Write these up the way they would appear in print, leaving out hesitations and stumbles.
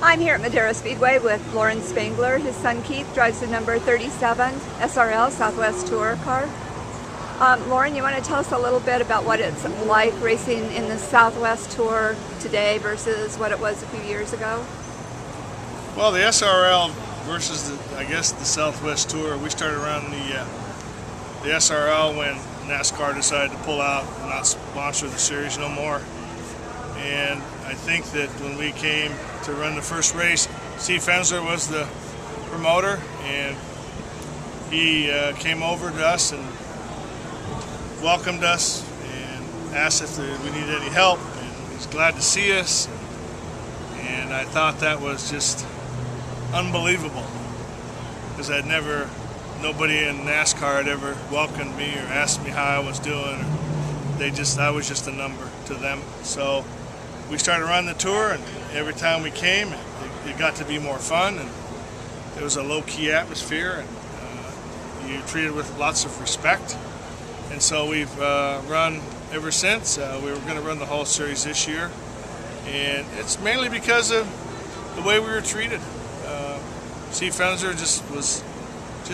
I'm here at Madera Speedway with Loren Spangler. His son Keith drives the number 37 SRL Southwest Tour car. Loren, you want to tell us a little bit about what it's like racing in the Southwest Tour today versus what it was a few years ago? Well, the SRL versus the Southwest Tour, we started around the SRL when NASCAR decided to pull out and not sponsor the series no more. And I think that when we came to run the first race, Steve Fensler was the promoter, and he came over to us and welcomed us and asked if we needed any help, and he's glad to see us. And I thought that was just unbelievable, because nobody in NASCAR had ever welcomed me or asked me how I was doing. I was just a number to them. So we started running the tour, and every time we came, it got to be more fun, and it was a low-key atmosphere, and you're treated with lots of respect. And so we've run ever since. We were going to run the whole series this year, and it's mainly because of the way we were treated. Steve Fensler was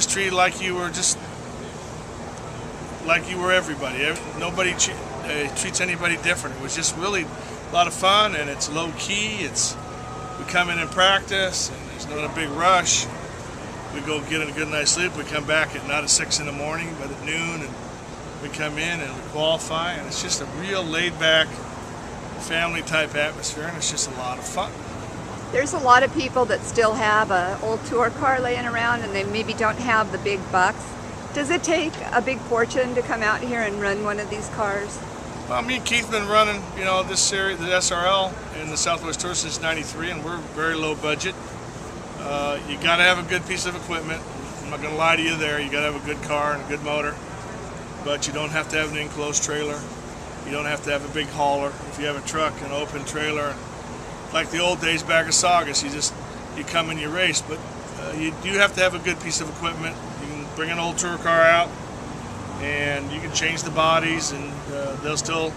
treated like you were everybody. Nobody treats anybody different. It was just really a lot of fun, and it's low key. We come in and practice, and there's not a big rush. We go get a good night's sleep. We come back not at 6 in the morning, but at noon, and we come in and we qualify, and it's just a real laid-back, family-type atmosphere, and it's just a lot of fun. There's a lot of people that still have an old tour car laying around, and they maybe don't have the big bucks. Does it take a big fortune to come out here and run one of these cars? Well, me and Keith have been running, this series, the SRL and the Southwest Tour since '93, and we're very low budget. You got to have a good piece of equipment. I'm not going to lie to you there. You got to have a good car and a good motor, but you don't have to have an enclosed trailer. You don't have to have a big hauler. If you have a truck, an open trailer, like the old days back at Saugus, you come and you race. But you do have to have a good piece of equipment. You can bring an old tour car out, and you can change the bodies, and they'll still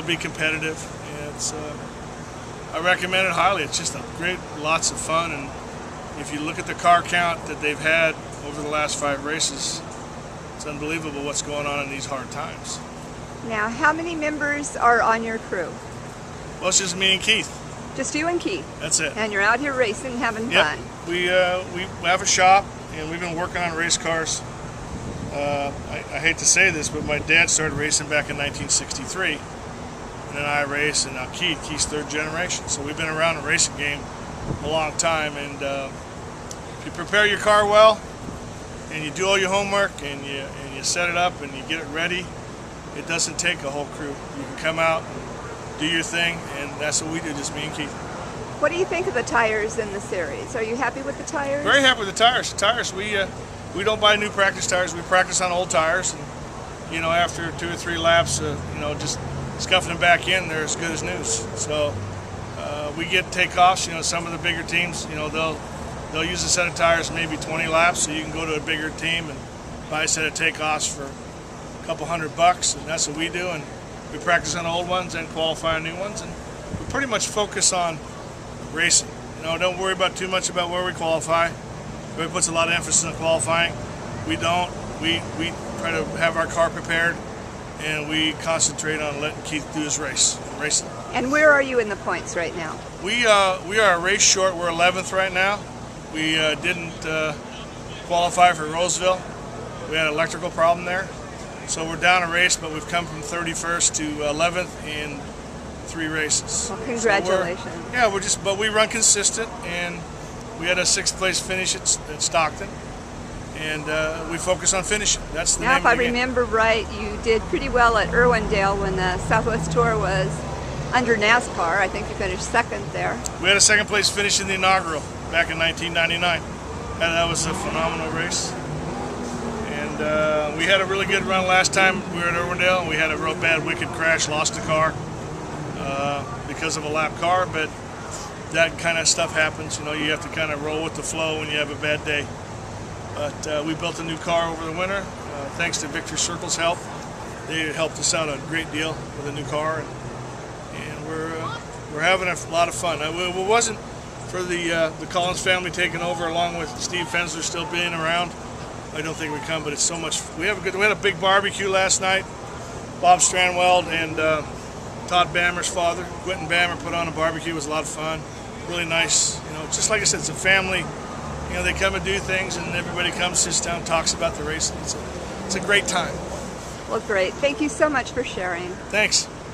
be competitive. And I recommend it highly. It's just lots of fun, and if you look at the car count that they've had over the last 5 races, it's unbelievable what's going on in these hard times. Now, how many members are on your crew? Well, it's just me and Keith. Just you and Keith? That's it. And you're out here racing, having fun? We have a shop, and we've been working on race cars. I hate to say this, but my dad started racing back in 1963, and then I race, and now Keith's 3rd generation. So we've been around the racing game a long time, and if you prepare your car well, and you do all your homework, and you set it up, and you get it ready, it doesn't take a whole crew. You can come out and do your thing, and that's what we do, just me and Keith. What do you think of the tires in the series? Are you happy with the tires? Very happy with the tires. The tires, we don't buy new practice tires. We practice on old tires, and after 2 or 3 laps, just scuffing them back in, they're as good as new. So we get takeoffs. Some of the bigger teams, they'll use a set of tires maybe 20 laps, so you can go to a bigger team and buy a set of takeoffs for a couple $100, and that's what we do. And we practice on old ones and qualify on new ones, and we pretty much focus on racing. Don't worry about too much about where we qualify. Everybody puts a lot of emphasis on qualifying. We don't. We try to have our car prepared, and we concentrate on letting Keith do his racing. And where are you in the points right now? We are a race short. We're 11th right now. We didn't qualify for Roseville. We had an electrical problem there. So we're down a race, but we've come from 31st to 11th in 3 races. Well, congratulations. So but we run consistent, and we had a 6th place finish at Stockton, and we focus on finishing. That's the name of the game. Now, if I remember right, you did pretty well at Irwindale when the Southwest Tour was under NASCAR. I think you finished 2nd there. We had a 2nd place finish in the inaugural back in 1999. And that was a phenomenal race. And we had a really good run last time we were at Irwindale, and we had a real bad, wicked crash, lost the car because of a lap car, but that kind of stuff happens. You have to kind of roll with the flow when you have a bad day. But we built a new car over the winter, thanks to Victory Circle's help. They helped us out a great deal with a new car, and we're having a lot of fun. It wasn't for the Collins family taking over, along with Steve Fensler still being around, I don't think we come. But it's so much. We had a big barbecue last night. Bob Stranweld and Todd Bammer's father, Quentin Bammer, put on a barbecue. It was a lot of fun. Really nice. You know, just like I said, it's a family. You know, they come and do things, and everybody comes, sits down, talks about the racing. It's a great time. Well, great. Thank you so much for sharing. Thanks.